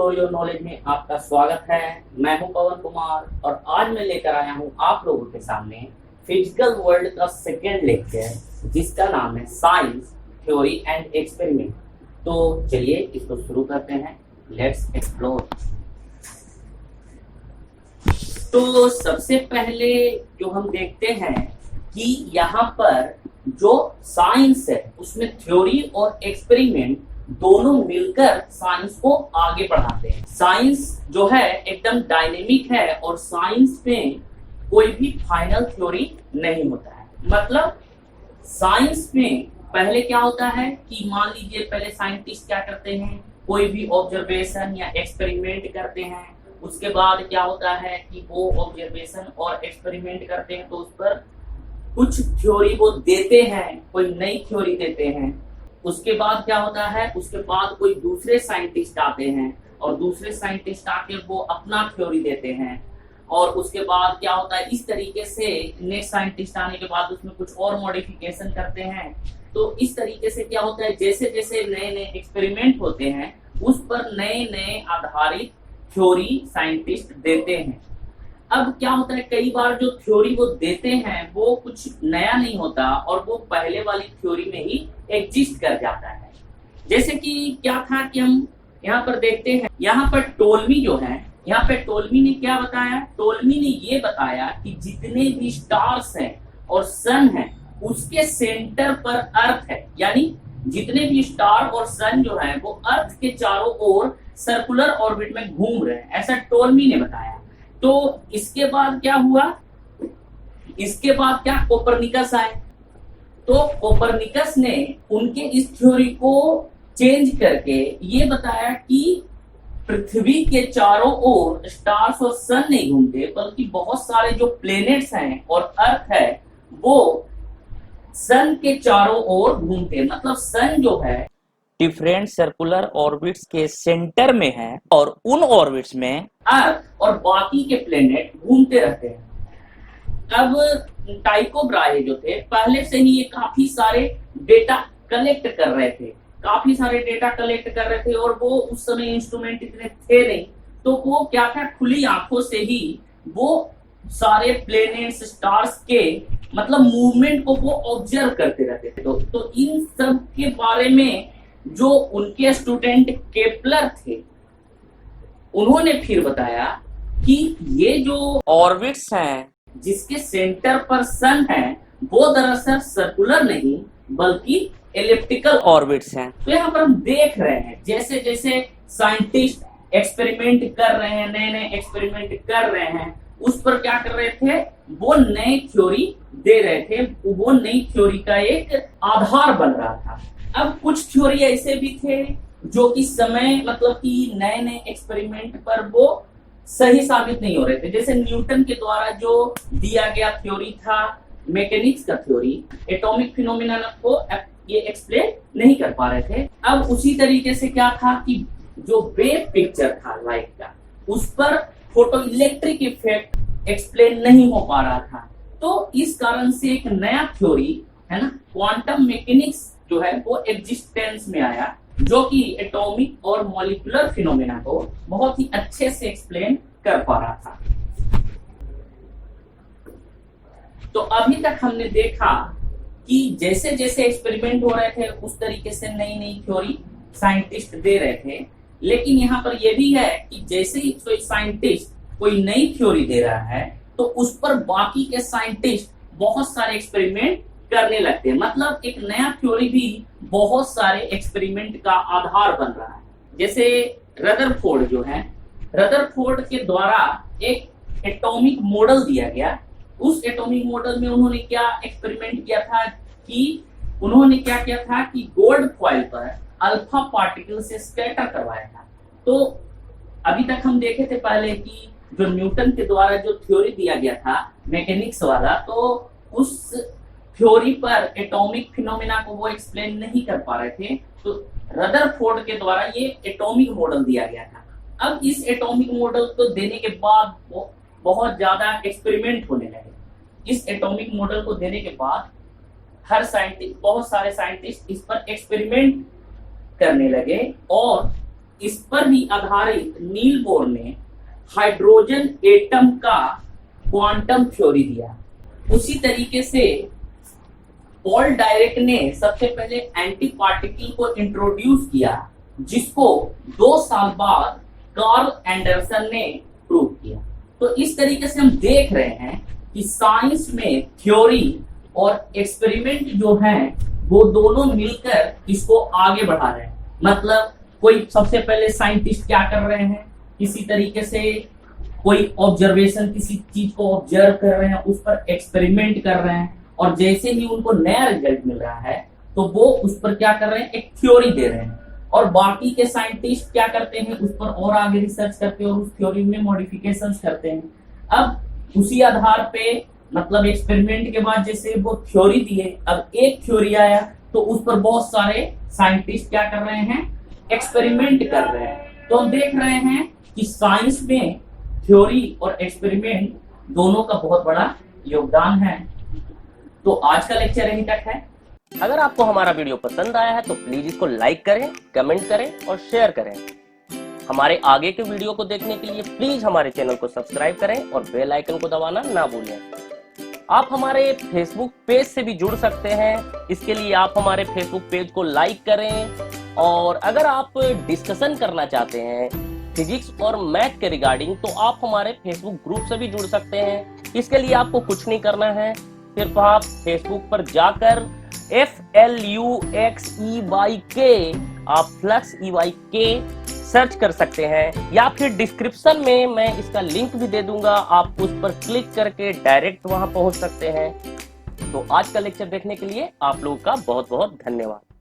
Explore your knowledge में आपका स्वागत है। मैं हूं पवन कुमार और आज मैं लेकर आया हूं आप लोगों के सामने फिजिकल वर्ल्ड का सेकेंड लेक्चर जिसका नाम है साइंस थ्योरी एंड एक्सपेरिमेंट। तो चलिए इसको शुरू करते हैं। Let's explore. तो सबसे पहले जो हम देखते हैं कि यहाँ पर जो साइंस है उसमें थ्योरी और एक्सपेरिमेंट दोनों मिलकर साइंस को आगे बढ़ाते हैं। साइंस जो है एकदम डायनेमिक है और साइंस में कोई भी फाइनल थ्योरी नहीं होता है। मतलब साइंस में पहले क्या होता है कि मान लीजिए पहले साइंटिस्ट क्या करते हैं, कोई भी ऑब्जर्वेशन या एक्सपेरिमेंट करते हैं। उसके बाद क्या होता है कि वो ऑब्जर्वेशन और एक्सपेरिमेंट करते हैं तो उस पर कुछ थ्योरी वो देते हैं, कोई नई थ्योरी देते हैं। उसके बाद क्या होता है, उसके बाद कोई दूसरे साइंटिस्ट आते हैं और दूसरे साइंटिस्ट आके वो अपना थ्योरी देते हैं। और उसके बाद क्या होता है, इस तरीके से नेक्स्ट साइंटिस्ट आने के बाद उसमें कुछ और मॉडिफिकेशन करते हैं। तो इस तरीके से क्या होता है, जैसे जैसे नए नए एक्सपेरिमेंट होते हैं उस पर नए नए आधारित थ्योरी साइंटिस्ट देते हैं। अब क्या होता है, कई बार जो थ्योरी वो देते हैं वो कुछ नया नहीं होता और वो पहले वाली थ्योरी में ही एग्जिस्ट कर जाता है। जैसे कि क्या था कि हम यहाँ पर देखते हैं, यहाँ पर टोल्मी जो है, यहाँ पे टोल्मी ने क्या बताया, टोल्मी ने ये बताया कि जितने भी स्टार्स हैं और सन है उसके सेंटर पर अर्थ है। यानी जितने भी स्टार और सन जो है वो अर्थ के चारों ओर सर्कुलर ऑर्बिट में घूम रहे हैं, ऐसा टोल्मी ने बताया। तो इसके बाद क्या हुआ, इसके बाद क्या कोपरनिकस आए। तो कोपरनिकस ने उनके इस थ्योरी को चेंज करके ये बताया कि पृथ्वी के चारों ओर स्टार्स और सन नहीं घूमते बल्कि बहुत सारे जो प्लेनेट्स हैं और अर्थ है वो सन के चारों ओर घूमते। मतलब सन जो है डिफरेंट सर्कुलर ऑर्बिट्स के सेंटर में है और उन ऑर्बिट्स में अर्थ और बाकी के प्लेनेट घूमते रहते हैं। अब टाइको ब्राहे जो थे पहले से ही ये काफी सारे डेटा कलेक्ट कर रहे थे, काफी सारे डेटा कलेक्ट कर रहे थे और वो उस समय इंस्ट्रूमेंट इतने थे नहीं, तो वो क्या था, खुली आंखों से ही वो सारे प्लेनेट्स स्टार्स के मतलब मूवमेंट को वो ऑब्जर्व करते रहते थे। तो इन सब के बारे में जो उनके स्टूडेंट केपलर थे उन्होंने फिर बताया कि ये जो ऑर्बिट्स हैं जिसके सेंटर पर सन है वो दरअसल सर्कुलर नहीं बल्कि एलिप्टिकल ऑर्बिट्स हैं। तो यहाँ पर हम देख रहे हैं जैसे जैसे साइंटिस्ट एक्सपेरिमेंट कर रहे हैं, नए नए एक्सपेरिमेंट कर रहे हैं, उस पर क्या कर रहे थे, वो नई थ्योरी दे रहे थे, वो नई थ्योरी का एक आधार बन रहा था। अब कुछ थ्योरी ऐसे भी थे जो कि समय मतलब कि नए नए एक्सपेरिमेंट पर वो सही साबित नहीं हो रहे थे। जैसे न्यूटन के द्वारा जो दिया गया थ्योरी था मैकेनिक्स का थ्योरी, एटॉमिक फिनोमेना को ये एक्सप्लेन नहीं कर पा रहे थे। अब उसी तरीके से क्या था कि जो वेव पिक्चर था लाइट का उस पर फोटो इलेक्ट्रिक इफेक्ट एक्सप्लेन नहीं हो पा रहा था। तो इस कारण से एक नया थ्योरी है ना, क्वांटम मैकेनिक्स जो है वो एग्जिस्टेंस में आया, जो कि एटॉमिक और मॉलिक्यूलर फिनोमेना को बहुत ही अच्छे से एक्सप्लेन कर पा रहा था। तो अभी तक हमने देखा कि जैसे जैसे एक्सपेरिमेंट हो रहे थे उस तरीके से नई नई थ्योरी साइंटिस्ट दे रहे थे। लेकिन यहाँ पर यह भी है कि जैसे ही कोई साइंटिस्ट कोई नई थ्योरी दे रहा है तो उस पर बाकी के साइंटिस्ट बहुत सारे एक्सपेरिमेंट करने लगते हैं। मतलब एक नया थ्योरी भी बहुत सारे एक्सपेरिमेंट का आधार बन रहा है। जैसे रदरफोर्ड जो है, रदरफोर्ड के द्वारा एक एटॉमिक मॉडल दिया गया। उस एटॉमिक मॉडल में उन्होंने क्या एक्सपेरिमेंट किया था कि उन्होंने क्या किया था कि गोल्ड फॉइल पर अल्फा पार्टिकल से स्कैटर करवाया था। तो अभी तक हम देखे थे पहले कि जो न्यूटन के द्वारा जो थ्योरी दिया गया था मैकेनिक्स वाला, तो उस थ्योरी पर एटॉमिक फिनोमेना को वो एक्सप्लेन नहीं कर पा रहे थे। तो रदरफोर्ड के द्वारा ये एटॉमिक मॉडल दिया गया था। अब इस एटॉमिक मॉडल को देने के बाद बहुत ज्यादा एक्सपेरिमेंट होने लगे। इस एटॉमिक मॉडल को देने के बाद हर साइंटिस्ट, बहुत सारे साइंटिस्ट इस पर एक्सपेरिमेंट करने लगे और इस पर ही आधारित नील बोर ने हाइड्रोजन एटम का क्वांटम थ्योरी दिया। उसी तरीके से पॉल डायरेक्ट ने सबसे पहले एंटी पार्टिकल को इंट्रोड्यूस किया, जिसको 2 साल बाद कार्ल एंडरसन ने प्रूव किया। तो इस तरीके से हम देख रहे हैं कि साइंस में थ्योरी और एक्सपेरिमेंट जो हैं वो दोनों मिलकर इसको आगे बढ़ा रहे हैं। मतलब कोई सबसे पहले साइंटिस्ट क्या कर रहे हैं, किसी तरीके से कोई ऑब्जर्वेशन, किसी चीज को ऑब्जर्व कर रहे हैं, उस पर एक्सपेरिमेंट कर रहे हैं, और जैसे ही उनको नया रिजल्ट मिल रहा है तो वो उस पर क्या कर रहे हैं, एक थ्योरी दे रहे हैं। और बाकी के साइंटिस्ट क्या करते हैं, उस पर और आगे रिसर्च करते हैं और उस थ्योरी में मॉडिफिकेशंस करते हैं। अब उसी आधार पे मतलब एक्सपेरिमेंट के बाद जैसे वो थ्योरी दिए, अब एक थ्योरी आया तो उस पर बहुत सारे साइंटिस्ट क्या कर रहे हैं, एक्सपेरिमेंट कर रहे हैं। तो हम देख रहे हैं कि साइंस में थ्योरी और एक्सपेरिमेंट दोनों का बहुत बड़ा योगदान है। तो आज का लेक्चर यहीं तक है। अगर आपको हमारा वीडियो पसंद आया है तो प्लीज इसको लाइक करें, कमेंट करें और शेयर करें। हमारे आगे के वीडियो को देखने के लिए प्लीज हमारे चैनल को सब्सक्राइब करें और बेल आइकन को दबाना ना भूलें। आप हमारे फेसबुक पेज से भी जुड़ सकते हैं। इसके लिए आप हमारे फेसबुक पेज को लाइक करें, और अगर आप डिस्कशन करना चाहते हैं फिजिक्स और मैथ के रिगार्डिंग तो आप हमारे फेसबुक ग्रुप से भी जुड़ सकते हैं। इसके लिए आपको कुछ नहीं करना है, सिर्फ आप फेसबुक पर जाकर FLUXEYK आप फ्लक्स EYK सर्च कर सकते हैं, या फिर डिस्क्रिप्शन में मैं इसका लिंक भी दे दूंगा, आप उस पर क्लिक करके डायरेक्ट वहां पहुंच सकते हैं। तो आज का लेक्चर देखने के लिए आप लोगों का बहुत बहुत धन्यवाद।